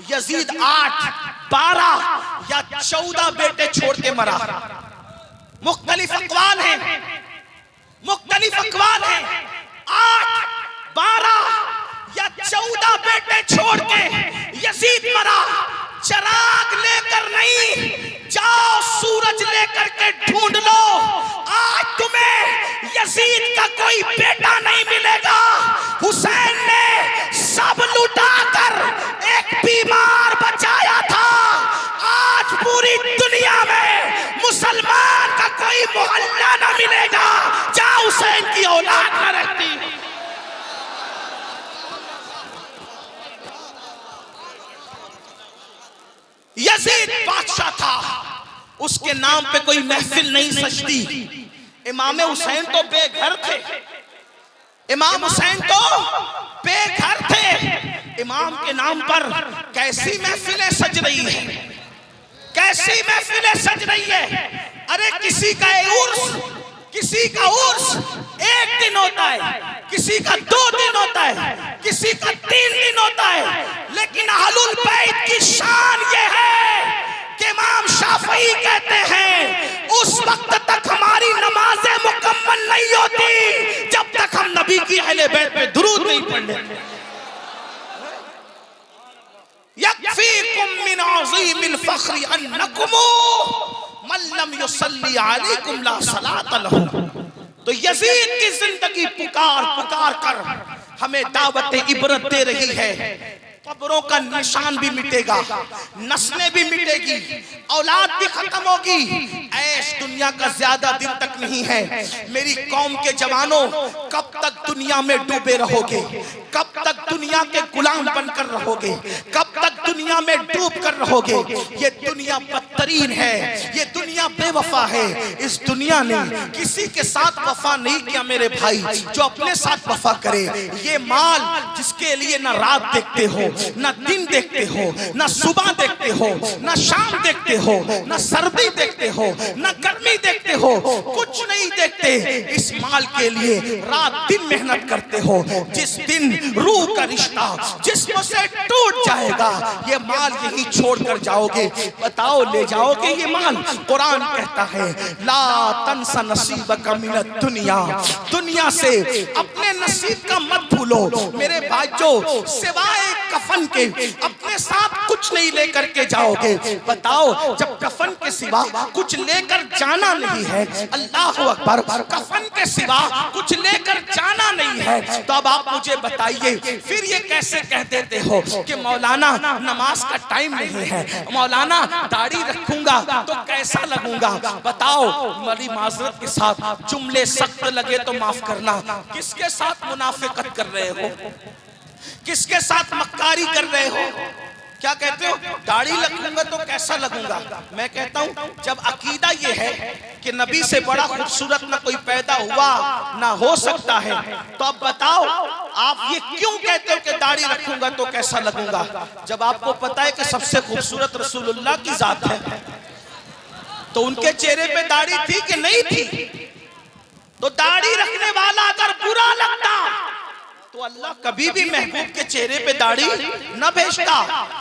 Yazid 8, 12 या 14 बेटे छोड़ के मरा। मुख्तलिफ अक़वाल हैं, मुख्तलिफ अक़वाल हैं। 8, 12 या 14 बेटे छोड़ के यजीद मरा। चिराग लेकर नहीं, जाओ सूरज लेकर के ढूंढ लो। आज तुम्हें यजीद का कोई बेटा नहीं मिलेगा। हुसैन ने सब लुटाकर एक बीमार बचाया था। आज पूरी दुनिया में मुसलमान का कोई मोहल्ला न मिलेगा जहां हुसैन की औलाद न रहती। यजीद बादशाह था, उसके नाम पे कोई महफिल नहीं सजती। इमाम हुसैन तो बेघर थे, इमाम हुसैन तो बेघर थे। इमाम के नाम पर कैसी महफिलें सज रही है, कैसी महफिलें सज रही है। अरे किसी का उर्स 1 दिन होता है, किसी का 2 दिन होता है, किसी का 3 दिन होता है। लेकिन अहलुल बैत की शान ये है कि इमाम शाफई कहते हैं उस वक्त तक हमारी नमाजें मुकम्मल नहीं होती जब तक हम नबी की अहले बैत पे दुरूद नहीं पढ़ लेते। यकफीकुम मिन अज़ीमिल फ़ख्रि अन्नकुम मन लम युसल्ली अलैकुम ला सलात लहू। तो यजीद की जिंदगी पुकार पुकार कर हमें दावत इबरत दे रही है। कब्रों का निशान भी मिटेगा, नस्लें भी मिटेगी, औलाद भी खत्म होगी। ऐश दुनिया का ज्यादा दिन तक नहीं है। मेरी कौम के जवानों, कब तक दुनिया में डूबे रहोगे? कब तक दुनिया के गुलाम बनकर रहोगे? कब तक दुनिया में डूब कर रहोगे? ये दुनिया बदतरीन है, ये दुनिया बेवफा है। इस दुनिया ने किसी के साथ वफा नहीं किया मेरे भाई, जो अपने साथ वफा करे। ये माल जिसके लिए ना रात देखते हो, ना दिन देखते हो, ना सुबह देखते हो, ना शाम देखते हो, ना सर्दी देखते हो, ना गर्मी देखते हो, कुछ नहीं देखते। इस माल के लिए रात दिन मेहनत करते हो। जिस दिन रूह का रिश्ता जिस्म से टूट जाएगा, ये माल यही छोड़ कर जाओगे। बताओ ले जाओगे ये माल? कुरान कहता है ला तंसा नसीबका मिनद दुनिया, दुनिया से अपने नसीब का मत भूलो। मेरे भाइयों, सिवाय कफन के अपने साथ कुछ नहीं लेकर के जाओगे। बताओ जब कफन के सिवा कुछ लेकर जाना नहीं है, अल्लाह अकबर, कफन के सिवा कुछ लेकर जाना नहीं है, तो अब आप मुझे बताइए फिर ये कैसे कह देते हो कि मौलाना नमाज का टाइम नहीं है, मौलाना दाढ़ी रखूंगा तो कैसा लगूंगा? बताओ, बड़ी माजरत के साथ जुमले सख्त लगे तो माफ करना, किसके साथ मुनाफिकत कर रहे हो? किसके साथ मक्कारी कर रहे हो? क्या कहते हो? दाढ़ी रखूंगा तो कैसा लगूंगा? मैं कहता हूं जब अकीदा ये है कि नबी से बड़ा खूबसूरत ना कोई पैदा हुआ ना हो सकता है, तो अब बताओ आप ये क्यों कहते हो कि दाढ़ी रखूंगा तो कैसा लगूंगा, जब आपको पता है कि सबसे खूबसूरत रसूलुल्लाह की जात है। तो उनके चेहरे पे दाढ़ी थी कि नहीं थी? तो दाढ़ी रखने वाला अगर बुरा लगता तो अल्लाह कभी भी महबूब के चेहरे पे दाढ़ी न भेजता।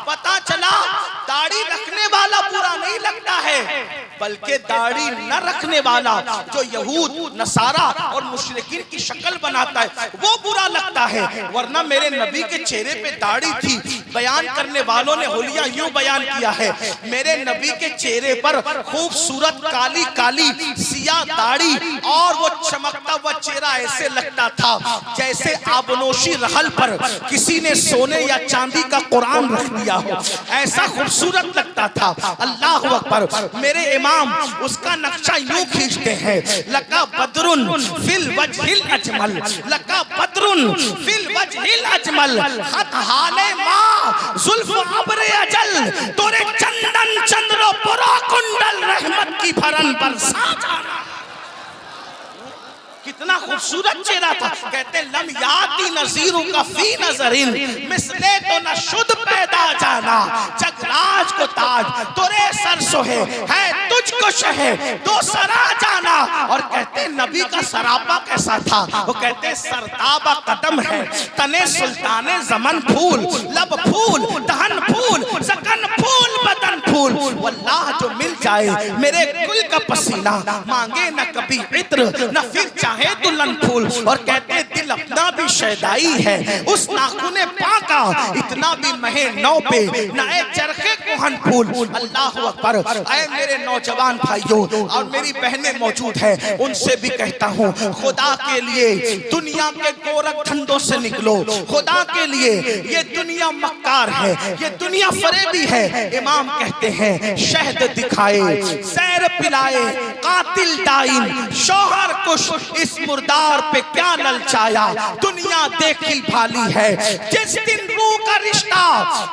पता चला दाढ़ी रखने वाला बुरा नहीं लगता है, बल्कि दाढ़ी न रखने वाला जो यहूद नसारा और मुशरिकीन की शक्ल बनाता है वो बुरा लगता है। वरना मेरे नबी के चेहरे पे दाढ़ी थी। बयान करने वालों ने हुलिया यूं बयान किया है, मेरे नबी के चेहरे पर खूबसूरत काली काली सिया दाढ़ी और वो चमकता हुआ चेहरा ऐसे लगता था जैसे आबनोशी रहल पर किसी ने सोने या चांदी का कुरान रख दिया हो, ऐसा खूबसूरत लगता था। अल्लाह अकबर। मेरे इमाम उसका नक्शा यूं खींचते हैं, लका बदरुन फिल वजहिल अजमल, लका बदरुन फिल वजहिल अजमल, खत हाले मा जुल्फ अब्र अजल, तोरे चंदन चंद्रो पुरा कुंडल रहमत की भरन बरसा जाना। कितना खूबसूरत चेहरा था। कहते लम याती नज़ीरू का फी नज़रिन, मिसले तो न शुद्ध पैदा जाना, जगराज को ताज तोरे सर सोहे है तुझको शहे दो सरा जाना। और कहते नबी का सरापा कैसा था? वो कहते सरताबा कदम है तने सुल्ताने जमन फूल, लब फूल दहन फूल, वल्लाह जो मिल जाए मेरे कुल का पसीना, मांगे न कभी इत्र न फिर चाहे दुल्हन फूल। और कहते दिल अपना भी शैदाई है उस नाखूने पाका, इतना भी महे नौ पे नए चरखे कोहन फूल। अल्लाह अकबर। ऐ मेरे नौजवान भाइयों और मेरी बहनें मौजूद हैं, उनसे भी कहता हूँ खुदा के लिए दुनिया के गोरख धंधों से निकलो। खुदा के लिए ये दुनिया मक्कार है, ये दुनिया फरेबी है। इमाम कहते हैं शहद दिखाए सैर पिलाए कातिल डाइन शौहर कुश, इस मुर्दार पे क्या ललचाया। दुनिया देखी भाली है जिस दिन रूह का रिश्ता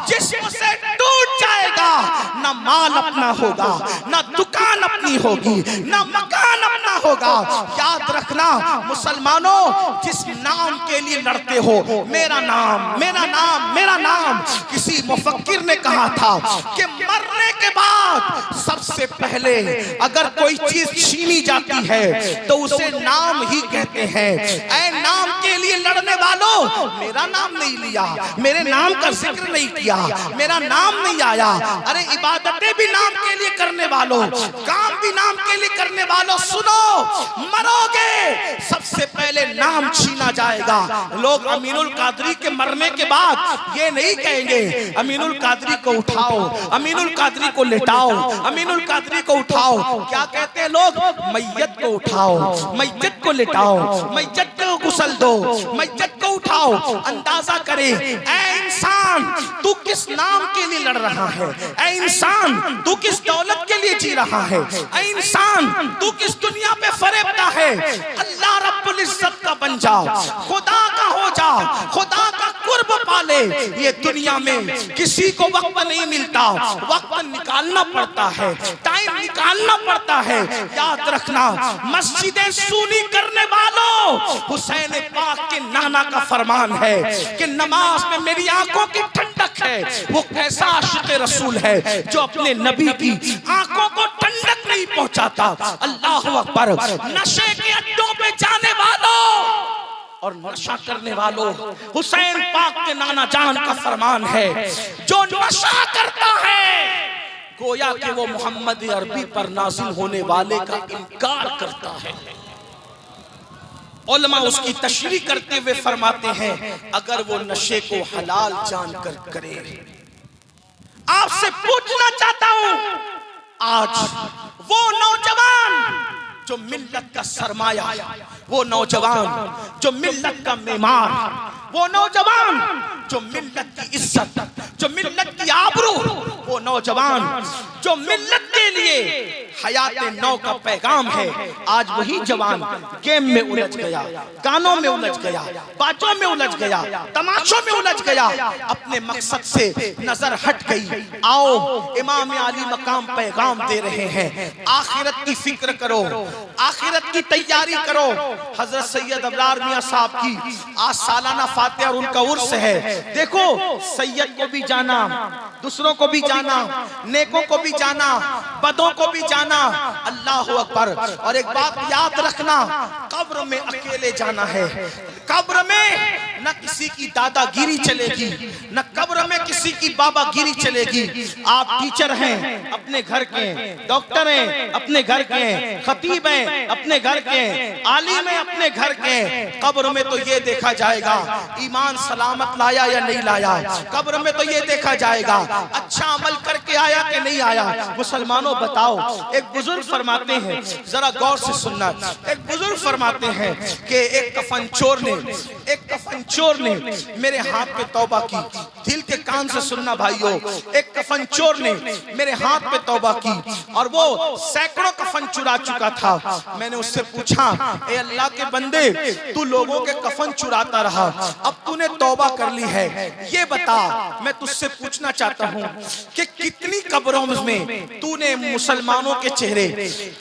जिस्म से टूट जाएगा, न माल अपना होगा, न दुकान अपनी होगी, न मकान अपना होगा। याद रखना मुसलमानों, जिस नाम के लिए लड़ते हो, मेरा नाम मेरा नाम मेरा नाम, किसी मुफक्किर ने कहा था कि मरने के बाद सबसे पहले अगर कोई चीज छीनी जाती है तो उसे नाम ही कहते हैं। ऐ नाम के लिए लड़ने वालों, मेरा नाम नहीं लिया, मेरे नाम का जिक्र नहीं किया, मेरा नाम नहीं आया। अरे इबादतें भी नाम के लिए करने वालों, काम भी नाम के लिए करने वालों, सुनो मरोगे सबसे पहले नाम छीना जाएगा। लोग अमीनुल कादरी के मरने के बाद ये नहीं कहेंगे अमीनुल कादरी को उठाओ, अमीनुल कादरी को लेटाओ, अमीनुल कादरी को उठाओ। क्या कहते हैं लोग? मैयत को उठाओ, मैयत को लेटाओ, मैयत को गुसल दो, मैयत को उठाओ। अंदाजा करे ऐ इंसान तू किस नाम के लिए लड़ रहा है, ऐ इंसान तू किस दौलत के लिए जी रहा है, ऐ इंसान तू किस दुनिया पे फरेबता है। अल्लाह रब्बुल इज्जत का बन जा, खुदा का हो जा, खुदा का कुर्ब पाले। ये दुनिया में किसी को वक्त नहीं मिलता, वक्त निकालना पड़ता है, टाइम निकालना पड़ता है। याद रखना मस्जिदें सूनी करने वालों, हुसैन पाक के नाना का फरमान है कि नमाज में मेरी आंखों की ठंडक है। वो कैसा आशिक रसूल है जो अपने नबी की आंखों को ठंडक नहीं पहुंचाता। अल्लाह अकबर। नशे के अड्डों पे जाने वालों और नशा करने वालों, हुसैन पाक के नाना जान का फरमान है जो नशा करता है गोया कि वो मोहम्मद अरबी पर नाजिल होने वाले का इनकार करता है। उलमा उसकी तशरीह करते हुए फरमाते हैं अगर वो नशे को हलाल जानकर करे। आपसे पूछना चाहता हूं, आज वो नौजवान जो मिल्लत का सरमाया, वो नौजवान जो मिल्लत का मेमार, वो नौजवान जो मिल्लत की इज्जत, जो मिल्लत की आबरू, वो नौजवान जो मिल्लत के लिए हयात नौ का पैगाम है, आज वही जवान गेम में उलझ गया, गानों में उलझ गया, बातों में उलझ गया, तमाशों में उलझ गया, अपने मकसद से नजर हट गई। आओ इमाम आली मकाम पैगाम दे रहे हैं, आखिरत की फिक्र करो, आखिरत की तैयारी करो। हजरत सैयद अबरार मियां साहब की आज सालाना फातिहा और उनका उर्स है। देखो सैयद को भी जाना, दूसरों को भी जाना, नेकों को भी जाना, बदों को भी जाना। अल्लाह अकबर। और एक बात याद रखना, कब्र में अकेले जाना है। कब्र में न किसी की दादागिरी चलेगी, न कब्र में किसी की बाबागिरी चलेगी। आप टीचर हैं अपने घर के, डॉक्टर हैं अपने घर के, खतीब हैं अपने घर के, आलिम हैं अपने घर के। कब्र में तो ये देखा जाएगा ईमान सलामत लाया या नहीं लाया। कब्र में तो ये देखा जाएगा अच्छा अमल करके आया कि नहीं आया। मुसलमानों बताओ, एक बुजुर्ग फरमाते हैं, जरा गौर से सुनना। एक बुजुर्ग फरमाते हैं कि एक कफन चोर ने मेरे हाथ पे तौबा की। दिल के कान से सुनना भाइयों, एक कफन चोर ने मेरे हाथ पे तौबा की और वो सैकड़ों कफन चुरा चुका था। मैंने उससे पूछा, ए अल्लाह के बंदे, तू लोगों के कफन चुराता रहा, अब तूने तौबा कर ली है, ये बता, मैं तुझसे पूछना चाहता हूँ कि कितनी कब्रों में तूने मुसलमानों के चेहरे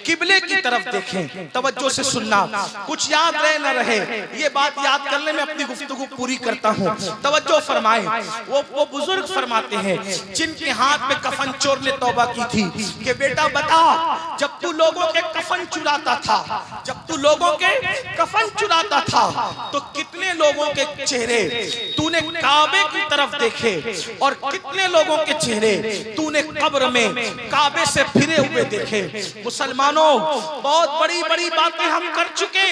किबले की तरफ देखे। तवज्जो से सुनना, कुछ याद रहे न रहे, ये बात याद करने में अपनी गुफ्तगू पूरी करता हूँ। तवज्जो फरमाए। वो बुजुर्ग फरमाते हैं जिनके हाथ में कफन चोर ने तौबा की थी कि बेटा बता, जब तू लोगों के कफन चुराता था, जब तू लोगों के कफन चुराता था तो कितने लोगों के चेहरे तूने काबे की तरफ देखे और कितने लोगों के चेहरे तूने तूने कब्र में काबे से फिरे हुए देखे। मुसलमानों, बहुत बड़ी बड़ी बातें हम कर चुके,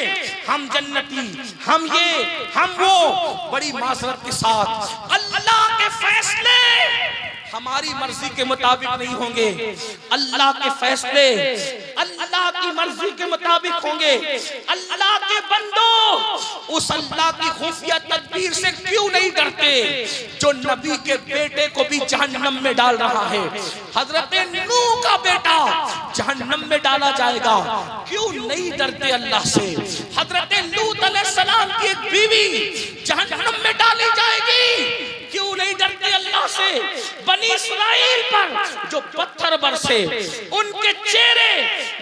हम जन्नती, हम ये, हम वो। बड़ी माजरत के साथ अल्लाह के फैसले हमारी मर्जी के मुताबिक नहीं होंगे। अल्लाह के फैसले अल्लाह की मर्जी के मुताबिक होंगे। अल्लाह के बंदो, उस अल्लाह की खुफिया तदबीर से क्यों नहीं डरते जो नबी के बेटे को भी जहन्नम में डाल रहा है। हजरत नूह का बेटा जहन्नम में डाला जाएगा, क्यों नहीं डरते अल्लाह से। हजरत लूत अलैहिस्सलाम की एक बीवी जहन्नम में डाली जाएगी, क्यों नहीं डरते अल्लाह से। बनी इस्राइल पर जो पत्थर बरसे, उनके चेहरे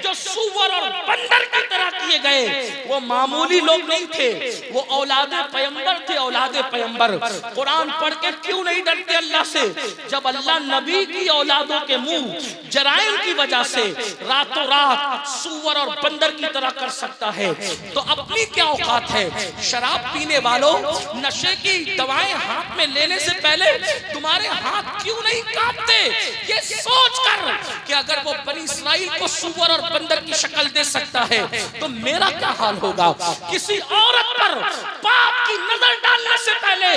जो सूअर और बंदर की तरह किए गए, वो मामूली लोग नहीं थे, वो औलादे पैगंबर थे, औलादे पैगंबर। कुरान पढ़ के क्यों नहीं डरते अल्लाह से, जब अल्लाह नबी की औलादों के मुंह जराइम की वजह से रातों रात सूअर और बंदर की तरह कर सकता है, तो अपनी क्या औकात है। शराब पीने वालों, नशे की दवाएं हाथ में लेने से पहले तुम्हारे हाथ क्यों नहीं कांपते, ये सोचकर कि अगर वो बनी इस्राइल को सूअर और बंदर की शक्ल दे सकता है तो मेरा क्या हाल होगा। किसी औरत पर पाप की नजर डालने से पहले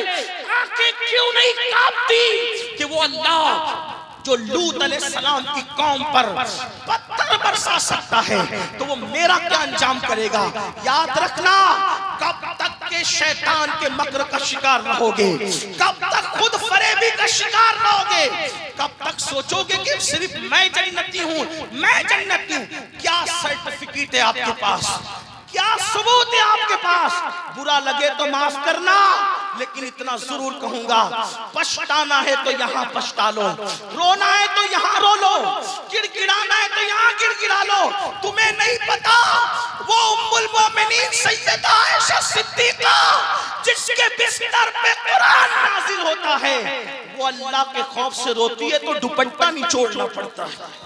आंखें क्यों नहीं कांपती कि वो अल्लाह जो लूत अलैहिस्सलाम की कौम पर पत्थर बरसा सकता है तो वो मेरा क्या अंजाम करेगा। याद रखना, कब तक के शैतान के मकर का शिकार रहोगे, कब तक खुद फरेबी का शिकार रहोगे, कब तक सोचोगे कि सिर्फ मैं जन्नती हूं, मैं जन्नती हूं। क्या सर्टिफिकेट है आपके पास, क्या सबूत है आपके पास। बुरा लगे तो माफ करना, लेकिन इतना जरूर कहूंगा, पछताना है तो यहाँ पछता लो, रोना है तो यहाँ रो लो, गिड़गिड़ाना है तो यहाँ गिड़गिड़ा लो। तुम्हें नहीं पता वो उम्मुल मोमिनीन सैयदा आयशा सिद्दीका जिसके बिस्तर पे कुरान नाजिल होता है, वो अल्लाह के खौफ से रोती है तो दुपट्टा निचोड़ना पड़ता है।